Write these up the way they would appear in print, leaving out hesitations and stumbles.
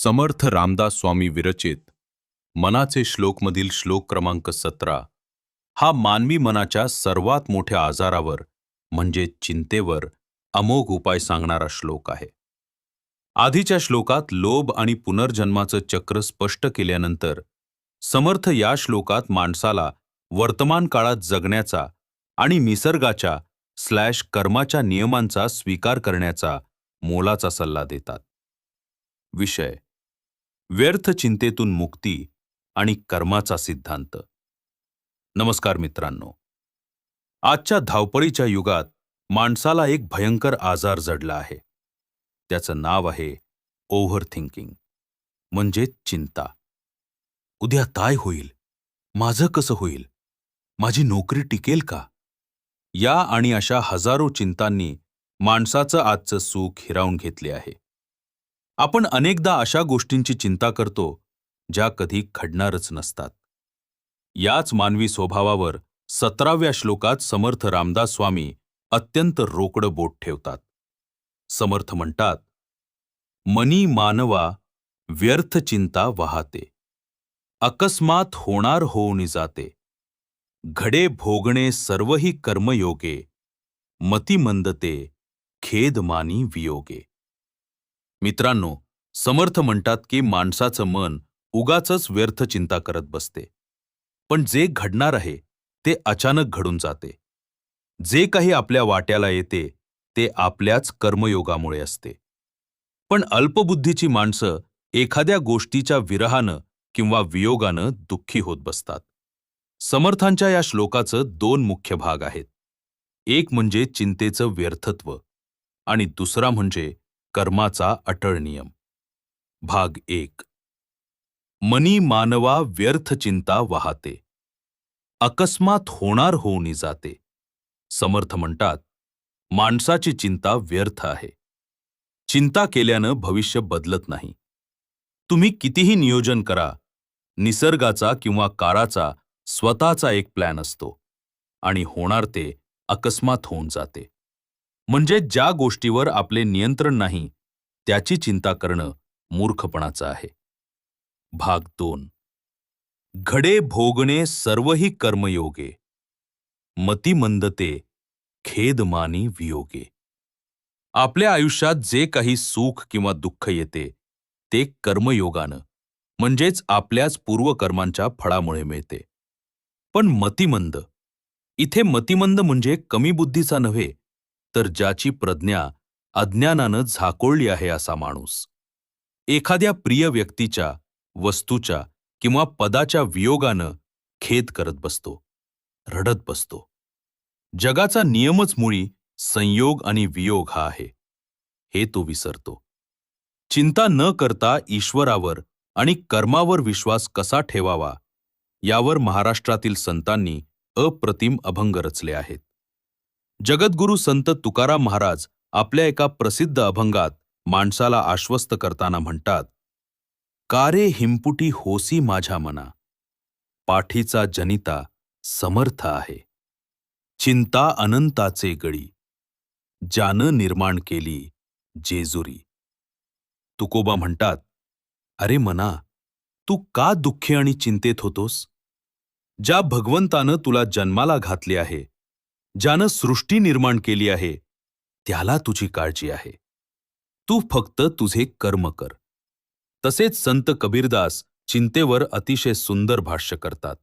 समर्थ रामदास स्वामी विरचित मनाचे श्लोकमधील श्लोक क्रमांक 17 हा मानवी मनाच्या सर्वात मोठ्या आजारावर म्हणजे चिंतेवर अमोघ उपाय सांगणारा श्लोक आहे. आधीच्या श्लोकात लोभ आणि पुनर्जन्माचं चक्र स्पष्ट केल्यानंतर समर्थ या श्लोकात माणसाला वर्तमान काळात जगण्याचा आणि निसर्गाच्या कर्माच्या नियमांचा स्वीकार करण्याचा मोलाचा सल्ला देतात. विषय व्यर्थ चिंतेतून मुक्ती आणि कर्माचा सिद्धांत. नमस्कार मित्रांनो, आजच्या धावपळीच्या युगात माणसाला एक भयंकर आजार जडला आहे. त्याचं नाव आहे ओव्हर थिंकिंग, म्हणजे चिंता. उद्या काय होईल, माझं कसं होईल, माझी नोकरी टिकेल का, या आणि अशा हजारो चिंतांनी माणसाचं आजचं सुख हिरावून घेतले आहे. आपण अनेकदा अशा गोष्टींची चिंता करतो ज्या कधी घडणारच नसतात. याच मानवी स्वभावावर 17व्या श्लोकात समर्थ रामदास स्वामी अत्यंत रोकडं बोट ठेवतात. समर्थ म्हणतात, मनी मानवा व्यर्थ चिंता वाहते, अकस्मात होणार होऊन जाते, घडे भोगणे सर्वही कर्मयोगे, मती मंदते खेद मानी वियोगे. मित्रांनो, समर्थ म्हणतात की माणसाचं मन उगाचच व्यर्थ चिंता करत बसते. पण जे घडणार आहे ते अचानक घडून जाते. जे काही आपल्या वाट्याला येते ते आपल्याच कर्मयोगामुळे असते. पण अल्पबुद्धीची माणसं एखाद्या गोष्टीच्या विरहानं किंवा वियोगानं दुःखी होत बसतात. समर्थांच्या या श्लोकाचं 2 मुख्य भाग आहेत. एक म्हणजे चिंतेचं व्यर्थत्व आणि दुसरा म्हणजे कर्माचा अटळ नियम. भाग 1. मनी मानवा व्यर्थ चिंता वाहते, अकस्मात होणार होऊन जाते. समर्थ म्हणतात, माणसाची चिंता व्यर्थ आहे. चिंता केल्यानं भविष्य बदलत नाही. तुम्ही कितीही नियोजन करा, निसर्गाचा किंवा काळाचा स्वतःचा एक प्लॅन असतो आणि होणार ते अकस्मात होऊन जाते. म्हणजे ज्या गोष्टीवर आपले नियंत्रण नाही त्याची चिंता करणं मूर्खपणाचं आहे. भाग 2. घडे भोगणे सर्वही कर्मयोगे, मती मंदते खेद मानी वियोगे. आपल्या आयुष्यात जे काही सुख किंवा दुःख येते ते कर्मयोगानं म्हणजेच आपल्याच पूर्वकर्मांच्या फळामुळे मिळते. पण मतिमंद, इथे मतिमंद म्हणजे कमी बुद्धीचा नव्हे, तर ज्याची प्रज्ञा अज्ञानानं झाकोळली आहे असा माणूस. एखाद्या प्रिय व्यक्तीच्या, वस्तूच्या किंवा पदाच्या वियोगानं खेद करत बसतो, रडत बसतो. जगाचा नियमच मुळी संयोग आणि वियोग हा आहे, हे तो विसरतो. चिंता न करता ईश्वरावर आणि कर्मावर विश्वास कसा ठेवावा यावर महाराष्ट्रातील संतांनी अप्रतिम अभंग रचले आहेत. जगद्गुरू संत तुकाराम महाराज आपल्या एका प्रसिद्ध अभंगात माणसाला आश्वस्त करताना म्हणतात, कारे हिंपुटी होसी माझ्या मना, पाठीचा जनिता समर्थ आहे, चिंता अनंताचे गडी, ज्यानं निर्माण केली जेजुरी. तुकोबा म्हणतात, अरे मना, तू का दुःखी आणि चिंतेत होतोस? ज्या भगवंतानं तुला जन्माला घातले आहे, ज्यानं सृष्टी निर्माण केली आहे, त्याला तुझी काळजी आहे. तू फक्त तुझे कर्म कर. तसेच संत कबीरदास चिंतेवर अतिशय सुंदर भाष्य करतात.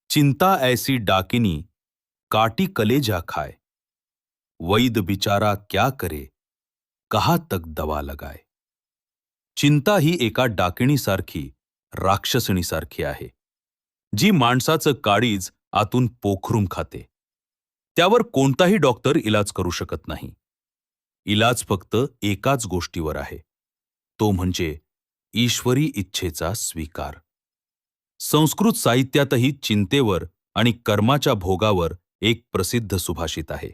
चिंता ऐसी डाकिनी काटी कलेजा खाय, वैद बिचारा क्या करे, कहा तक दवा लगाय. चिंता ही एका डाकिणीसारखी, राक्षसणीसारखी आहे, जी माणसाचं काळीज आतून पोखरून खाते. त्यावर कोणताही डॉक्टर इलाज करू शकत नाही. इलाज फक्त एकाच गोष्टीवर आहे, तो म्हणजे ईश्वरी इच्छेचा स्वीकार. संस्कृत साहित्यातही चिंतेवर आणि कर्माच्या भोगावर एक प्रसिद्ध सुभाषित आहे.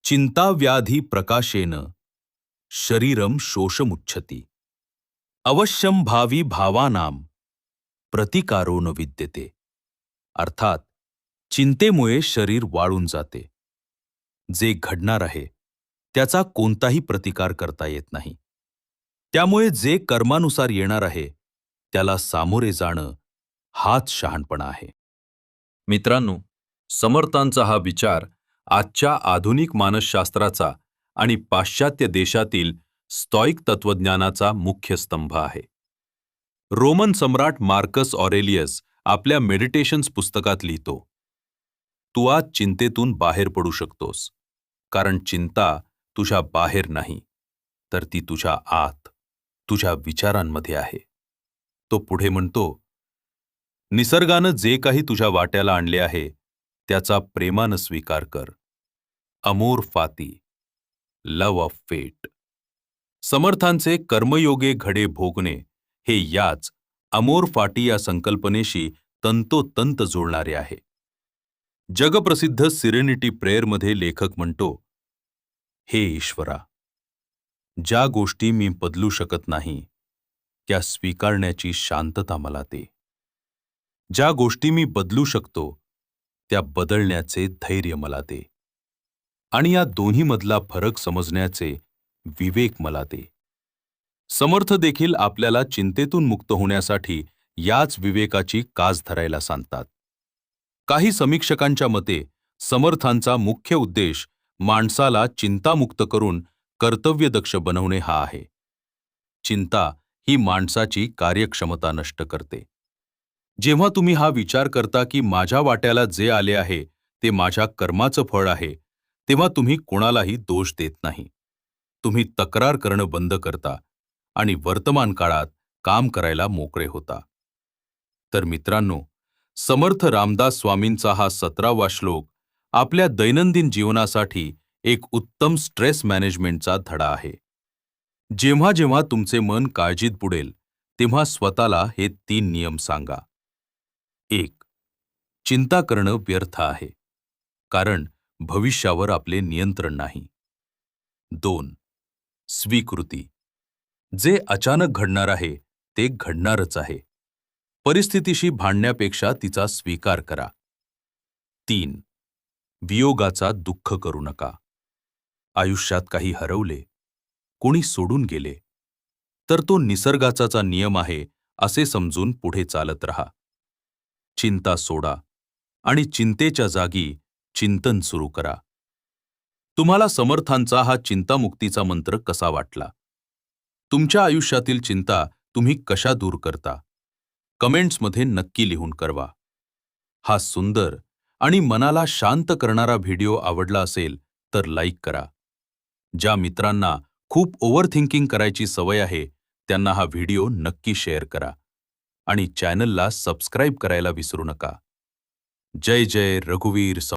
चिंता व्याधी प्रकाशेन शरीरम शोषमुच्छती, अवश्यम भावी भावानाम प्रतिकारो न विद्यते. अर्थात चिंतेमुळे शरीर वाळून जाते. जे घडणार आहे त्याचा कोणताही प्रतिकार करता येत नाही. त्यामुळे जे कर्मानुसार येणार आहे त्याला सामोरे जाणं हाच शहाणपणा आहे. मित्रांनो, समर्थांचा हा विचार आजच्या आधुनिक मानसशास्त्राचा आणि पाश्चात्य देशातील स्टॉइक तत्वज्ञानाचा मुख्य स्तंभ आहे. रोमन सम्राट मार्कस ऑरेलियस आपल्या मेडिटेशन्स पुस्तकात लिहितो, तू आज चिंतेतून बाहेर पडू शकतोस, कारण चिंता तुझ्या बाहेर नाही, तर ती तुझ्या आत, तुझ्या विचारांमध्ये आहे. तो पुढे म्हणतो, निसर्गानं जे काही तुझ्या वाट्याला आणले आहे त्याचा प्रेमानं स्वीकार कर. अमोर फाती, लव ऑफ फेट. समर्थांचे कर्मयोगे घडे भोगणे हे याच अमोर फाटी या संकल्पनेशी तंतोतंत जुळणारे आहे. जगप्रसिद्ध सिरेनिटी प्रेयरमध्ये लेखक म्हणतो, हे ईश्वरा, ज्या गोष्टी मी बदलू शकत नाही त्या स्वीकारण्याची शांतता मला दे. ज्या गोष्टी मी बदलू शकतो त्या बदलण्याचे धैर्य मला दे. आणि या दोन्हीमधला फरक समजण्याचे विवेक मला दे. समर्थ देखील आपल्याला चिंतेतून मुक्त होण्यासाठी याच विवेकाची कास धरायला सांगतात. काही समीक्षकांच्या मते समर्थांचा मुख्य उद्देश माणसाला चिंतामुक्त करून कर्तव्यदक्ष बनवणे हा आहे. चिंता ही माणसाची कार्यक्षमता नष्ट करते. जेव्हा तुम्ही हा विचार करता की माझ्या वाट्याला जे आले आहे ते माझ्या कर्माचं फळ आहे, तेव्हा तुम्ही कोणालाही दोष देत नाही. तुम्ही तक्रार करणं बंद करता आणि वर्तमान काळात काम करायला मोकळे होता. तर मित्रांनो, समर्थ रामदास स्वामींचा हा 17वा श्लोक आपल्या दैनंदिन जीवनासाठी एक उत्तम स्ट्रेस मॅनेजमेंटचा धडा आहे. जेव्हा जेव्हा तुमचे मन काळजीत बुडेल तेव्हा स्वतःला हे 3 नियम सांगा. 1. चिंता करणं व्यर्थ आहे, कारण भविष्यावर आपले नियंत्रण नाही. 2. स्वीकृती, जे अचानक घडणार आहे ते घडणारच आहे. परिस्थितीशी भांडण्यापेक्षा तिचा स्वीकार करा. 3. वियोगाचा दुःख करू नका. आयुष्यात काही हरवले, कोणी सोडून गेले, तर तो निसर्गाचा नियम आहे असे समजून पुढे चालत रहा. चिंता सोडा आणि चिंतेच्या जागी चिंतन सुरू करा. तुम्हाला समर्थांचा हा चिंतामुक्तीचा मंत्र कसा वाटला? तुमच्या आयुष्यातील चिंता तुम्ही कशा दूर करता? कमेंट्समध्ये नक्की लिहून कळवा. हा सुंदर आणि मनाला शांत करणारा व्हिडिओ आवडला असेल तर लाईक करा. ज्या मित्रांना खूप ओव्हरथिंकिंग करायची सवय आहे त्यांना हा व्हिडिओ नक्की शेअर करा आणि चॅनलला सबस्क्राईब करायला विसरू नका. जय जय रघुवीर